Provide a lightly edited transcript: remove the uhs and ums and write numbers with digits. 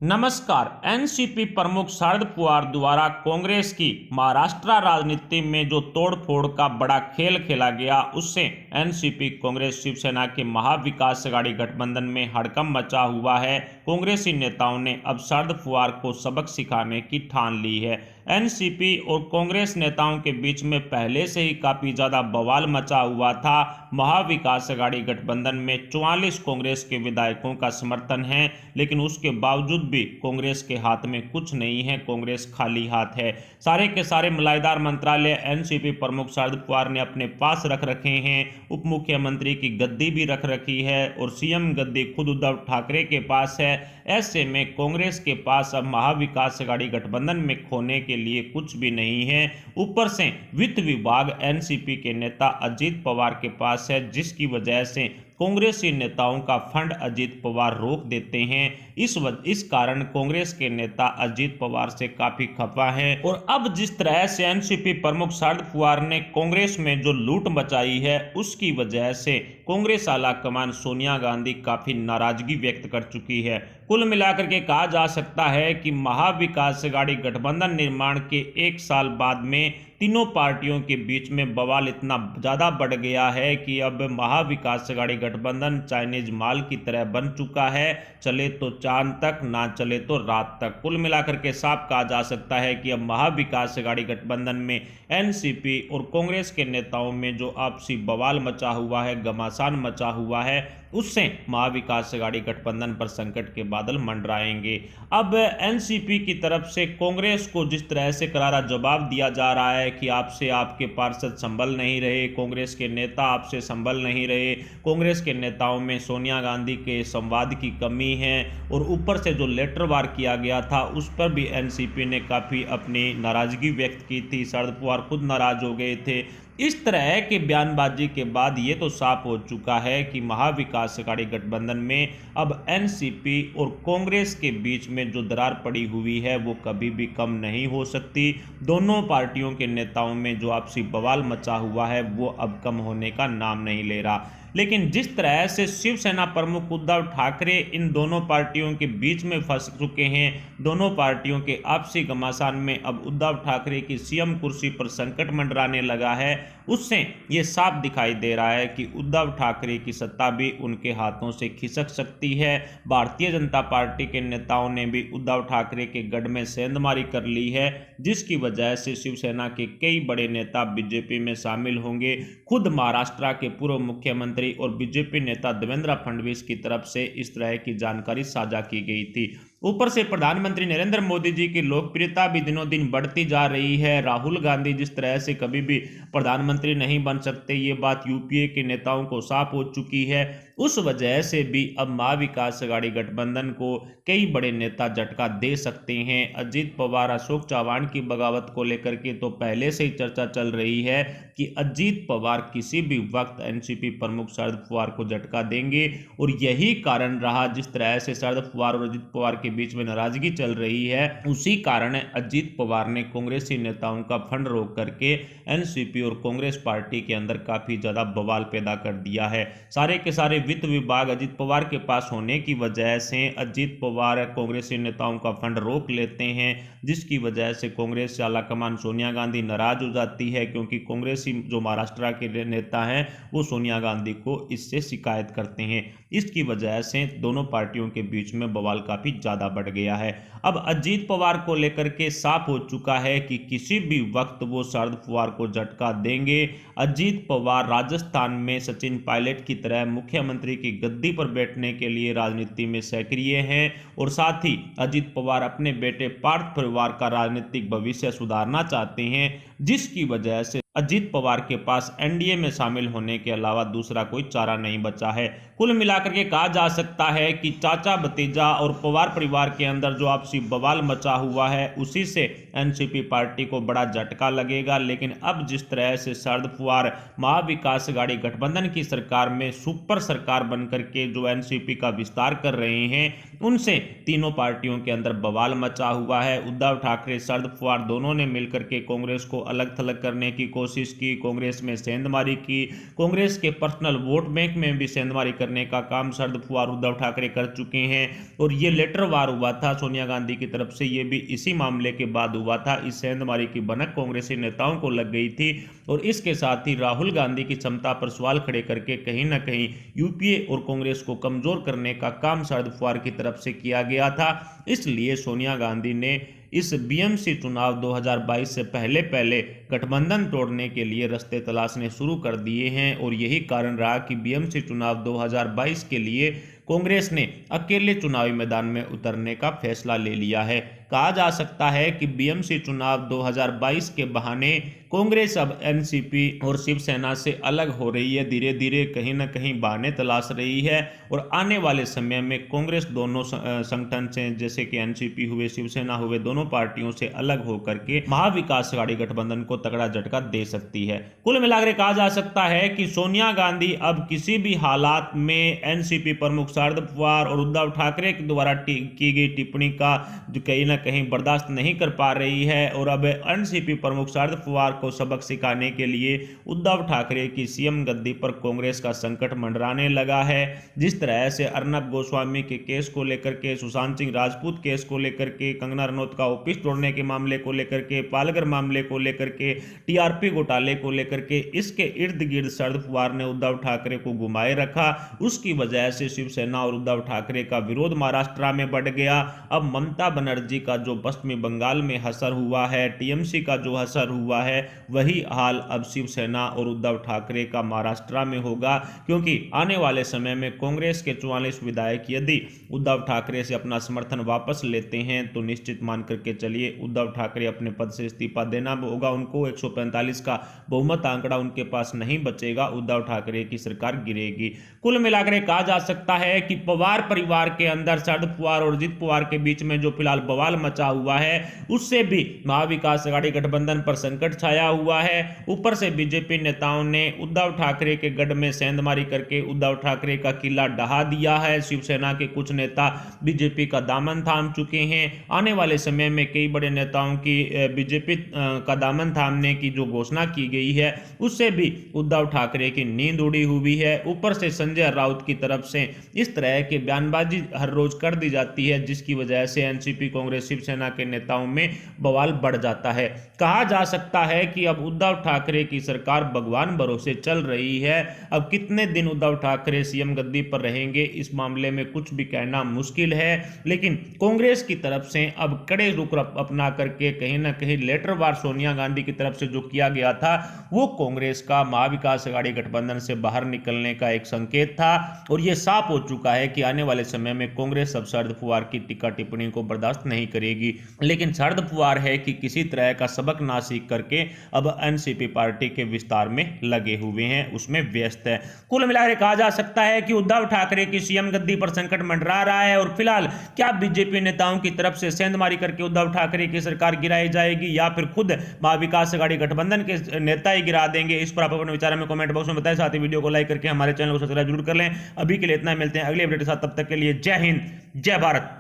नमस्कार। एनसीपी प्रमुख शरद पवार द्वारा कांग्रेस की महाराष्ट्र राजनीति में जो तोड़फोड़ का बड़ा खेल खेला गया, उससे एनसीपी कांग्रेस शिवसेना के महाविकास अघाड़ी गठबंधन में हड़कंप मचा हुआ है। कांग्रेसी नेताओं ने अब शरद पवार को सबक सिखाने की ठान ली है। एनसीपी और कांग्रेस नेताओं के बीच में पहले से ही काफी ज्यादा बवाल मचा हुआ था। महाविकास अघाड़ी गठबंधन में 44 कांग्रेस के विधायकों का समर्थन है, लेकिन उसके बावजूद भी कांग्रेस के हाथ में कुछ नहीं है। कांग्रेस खाली हाथ है। सारे के सारे मलाईदार मंत्रालय एनसीपी प्रमुख शरद पवार ने अपने पास रख रखे हैं। उप मुख्यमंत्री की गद्दी भी रख रखी है और सीएम गद्दी खुद उद्धव ठाकरे के पास है। ऐसे में कांग्रेस के पास अब महाविकास अघाड़ी गठबंधन में खोने के लिए कुछ भी नहीं है। ऊपर से वित्त विभाग एनसीपी के नेता अजीत पवार के पास है, जिसकी वजह से कांग्रेसी नेताओं का फंड अजीत पवार रोक देते हैं। इस कारण कांग्रेस के नेता अजीत पवार से काफी खफा हैं और अब जिस तरह से एनसीपी प्रमुख शरद पवार ने कांग्रेस में जो लूट मचाई है, उसकी वजह से कांग्रेस आला कमान सोनिया गांधी काफी नाराजगी व्यक्त कर चुकी है। कुल मिलाकर के कहा जा सकता है कि महाविकास अघाड़ी गठबंधन निर्माण के 1 साल बाद में तीनों पार्टियों के बीच में बवाल इतना ज्यादा बढ़ गया है कि अब महाविकास अघाड़ी गठबंधन चाइनीज माल की तरह बन चुका है। चले तो चांद तक, ना चले तो रात तक। कुल मिलाकर के साफ कहा जा सकता है कि अब महाविकास अघाड़ी गठबंधन में एनसीपी और कांग्रेस के नेताओं में जो आपसी बवाल मचा हुआ है, घमासान मचा हुआ है, उससे महाविकास अघाड़ी गठबंधन पर संकट के बादल मंडराएंगे। अब एनसीपी की तरफ से कांग्रेस को जिस तरह से करारा जवाब दिया जा रहा है कि आपसे आपके पार्षद संभल नहीं रहे, कांग्रेस के नेता आपसे संभल नहीं रहे, कांग्रेस के नेताओं में सोनिया गांधी के संवाद की कमी है और ऊपर से जो लेटर वार किया गया था, उस पर भी एनसीपी ने काफी अपनी नाराजगी व्यक्त की थी। शरद पवार खुद नाराज हो गए थे। इस तरह के बयानबाजी के बाद ये तो साफ हो चुका है कि महाविकास अघाड़ी गठबंधन में अब एनसीपी और कांग्रेस के बीच में जो दरार पड़ी हुई है, वो कभी भी कम नहीं हो सकती। दोनों पार्टियों के नेताओं में जो आपसी बवाल मचा हुआ है, वो अब कम होने का नाम नहीं ले रहा। लेकिन जिस तरह से शिवसेना प्रमुख उद्धव ठाकरे इन दोनों पार्टियों के बीच में फंस चुके हैं, दोनों पार्टियों के आपसी घमासान में अब उद्धव ठाकरे की सीएम कुर्सी पर संकट मंडराने लगा है, उससे ये साफ दिखाई दे रहा है कि उद्धव ठाकरे की सत्ता भी उनके हाथों से खिसक सकती है। भारतीय जनता पार्टी के नेताओं ने भी उद्धव ठाकरे के गढ़ में सेंधमारी कर ली है, जिसकी वजह से शिवसेना के कई बड़े नेता बीजेपी में शामिल होंगे। खुद महाराष्ट्र के पूर्व मुख्यमंत्री और बीजेपी नेता देवेंद्र फडणवीस की तरफ से इस तरह की जानकारी साझा की गई थी। ऊपर से प्रधानमंत्री नरेंद्र मोदी जी की लोकप्रियता भी दिनों दिन बढ़ती जा रही है। राहुल गांधी जिस तरह से कभी भी प्रधानमंत्री नहीं बन सकते, ये बात यूपीए के नेताओं को साफ हो चुकी है। उस वजह से भी अब महाविकास अघाड़ी गठबंधन को कई बड़े नेता झटका दे सकते हैं। अजीत पवार, अशोक चव्हाण की बगावत को लेकर के तो पहले से ही चर्चा चल रही है कि अजीत पवार किसी भी वक्त एनसीपी प्रमुख शरद पवार को झटका देंगे और यही कारण रहा जिस तरह से शरद पवार और अजीत पवार के बीच में नाराजगी चल रही है। उसी कारण अजीत पवार ने कांग्रेसी नेताओं का फंड रोक करके एनसीपी और कांग्रेस पार्टी के अंदर काफी ज्यादा बवाल पैदा कर दिया है। सारे के सारे वित्त विभाग अजीत पवार के पास होने की वजह से अजीत पवार कांग्रेसी नेताओं का फंड रोक लेते हैं, जिसकी वजह से कांग्रेस से आलाकमान सोनिया गांधी नाराज हो जाती है, क्योंकि कांग्रेसी जो महाराष्ट्र के नेता हैं वो सोनिया गांधी को इससे शिकायत करते हैं। इसकी वजह से दोनों पार्टियों के बीच में बवाल काफी ज्यादा बढ़ गया है। अब अजीत पवार को लेकर के साफ हो चुका है कि किसी भी वक्त वो शरद पवार को झटका देंगे। अजीत पवार राजस्थान में सचिन पायलट की तरह मुख्यमंत्री की गद्दी पर बैठने के लिए राजनीति में सक्रिय हैं और साथ ही अजीत पवार अपने बेटे पार्थ परिवार का राजनीतिक भविष्य सुधारना चाहते हैं, जिसकी वजह से अजीत पवार के पास एनडीए में शामिल होने के अलावा दूसरा कोई चारा नहीं बचा है। कुल मिलाकर के कहा जा सकता है कि चाचा भतीजा और पवार परिवार के अंदर जो आपसी बवाल मचा हुआ है, उसी से एनसीपी पार्टी को बड़ा झटका लगेगा। लेकिन अब जिस तरह से शरद पवार महाविकास अघाड़ी गठबंधन की सरकार में सुपर सरकार बनकर के जो एनसीपी का विस्तार कर रहे हैं, उनसे तीनों पार्टियों के अंदर बवाल मचा हुआ है। उद्धव ठाकरे, शरद पवार दोनों ने मिलकर के कांग्रेस को अलग थलग करने की कोशिश कोशिश की, कांग्रेस में सेंधमारी की, कांग्रेस के पर्सनल वोट बैंक में भी सेंधमारी करने का काम शरद पवार उद्धव ठाकरे कर चुके हैं। और ये लेटर वार हुआ था सोनिया गांधी की तरफ से, ये भी इसी मामले के बाद हुआ था। इस सेंधमारी की भनक कांग्रेसी नेताओं को लग गई थी और इसके साथ ही राहुल गांधी की क्षमता पर सवाल खड़े करके कहीं ना कहीं यूपीए और कांग्रेस को कमजोर करने का काम शरद पवार की तरफ से किया गया था। इसलिए सोनिया गांधी ने इस बीएमसी चुनाव 2022 से पहले पहले गठबंधन तोड़ने के लिए रास्ते तलाशने शुरू कर दिए हैं और यही कारण रहा कि बीएमसी चुनाव 2022 के लिए कांग्रेस ने अकेले चुनावी मैदान में उतरने का फैसला ले लिया है। कहा जा सकता है कि बीएमसी चुनाव 2022 के बहाने कांग्रेस अब एनसीपी और शिवसेना से अलग हो रही है, धीरे धीरे कहीं ना कहीं बहाने तलाश रही है और आने वाले समय में कांग्रेस दोनों संगठन से, जैसे कि एनसीपी हुए, शिवसेना हुए, दोनों पार्टियों से अलग होकर के महाविकास अघाड़ी गठबंधन को तगड़ा झटका दे सकती है। कुल मिलाकर कहा जा सकता है कि सोनिया गांधी अब किसी भी हालात में एनसीपी प्रमुख शरद पवार और उद्धव ठाकरे के द्वारा की गई टिप्पणी का जो कहीं ना कहीं बर्दाश्त नहीं कर पा रही है और अब एनसीपी प्रमुख शरद पवार को सबक सिखाने के लिए उद्धव ठाकरे की सीएम गद्दी पर कांग्रेस का संकट मंडराने लगा है। जिस तरह से अर्नब गोस्वामी के केस को लेकर के, सुशांत सिंह राजपूत केस को लेकर के, कंगना रनौत का ऑफिस तोड़ने के मामले को लेकर के, पालघर मामले को लेकर के, टीआरपी घोटाले को लेकर के, इसके इर्द गिर्द शरद पवार ने उद्धव ठाकरे को घुमाए रखा। उसकी वजह से शिवसेना और उद्धव ठाकरे का विरोध महाराष्ट्र में बढ़ गया। अब ममता बनर्जी का जो पश्चिमी बंगाल में असर हुआ है, टीएमसी का जो असर हुआ है, वही हाल अब शिवसेना और उद्धव ठाकरे का महाराष्ट्र में होगा, क्योंकि आने वाले समय में कांग्रेस के 44 विधायक यदि उद्धव ठाकरे से अपना समर्थन वापस लेते हैं तो निश्चित मान करके चलिए उद्धव ठाकरे अपने पद से इस्तीफा देना होगा उनको। 145 का बहुमत आंकड़ा उनके पास नहीं बचेगा, उद्धव ठाकरे की सरकार गिरेगी। कुल मिलाकर कहा जा सकता है कि पवार परिवार के अंदर शरद पवार और अजित पवार के बीच में जो फिलहाल बवाल मचा हुआ है, उससे भी महाविकास अघाड़ी गठबंधन पर संकट छाया हुआ है। ऊपर से बीजेपी नेताओं ने उद्धव ठाकरे के गढ़ में सेंधमारी करके उद्धव ठाकरे का किला ढहा दिया है। शिवसेना के कुछ नेता बीजेपी का दामन थाम चुके हैं। आने वाले समय में कई बड़े नेताओं की बीजेपी का दामन थामने की जो घोषणा की गई है, उससे भी उद्धव ठाकरे की नींद उड़ी हुई है। ऊपर से संजय राउत की तरफ से इस तरह के बयानबाजी हर रोज कर दी जाती है, जिसकी वजह से एनसीपी, कांग्रेस, शिवसेना के नेताओं में बवाल बढ़ जाता है। कहा जा सकता है कि अब उद्धव ठाकरे की सरकार भगवान भरोसे चल रही है। अब कितने दिन उद्धव ठाकरे सीएम गद्दी पर रहेंगे, इस मामले में कुछ भी कहना मुश्किल है, लेकिन कांग्रेस की तरफ से अब कड़े रुख अपना करके कहीं ना कहीं लेटर वार सोनिया गांधी की तरफ से जो किया गया था, वो कांग्रेस का महाविकास अघाड़ी गठबंधन से बाहर निकलने का एक संकेत था। और यह साफ हो चुका है कि आने वाले समय में कांग्रेस अब शरद पवार की टीका टिप्पणी को बर्दाश्त नहीं करेगी। लेकिन शरद पवार है कि किसी तरह का सबक ना सीख करके अब एनसीपी पार्टी के विस्तार में लगे हुए हैं, उसमें व्यस्त है। कुल मिलाकर कहा जा सकता है कि उद्धव ठाकरे की सीएम गद्दी पर संकट मंडरा रहा है और फिलहाल क्या बीजेपी नेताओं की तरफ से सेंधमारी करके उद्धव ठाकरे की सरकार गिराई जाएगी या फिर खुद महाविकास अघाड़ी गठबंधन के नेता ही गिरा देंगे, इस पर आप अपने विचार में कमेंट बॉक्स में बताएं। साथ ही वीडियो को लाइक करके हमारे चैनल को सब्सक्राइब जरूर कर लें। अभी के लिए इतना, मिलते हैं अगले अपडेट के साथ, तब तक के लिए जय हिंद, जय भारत।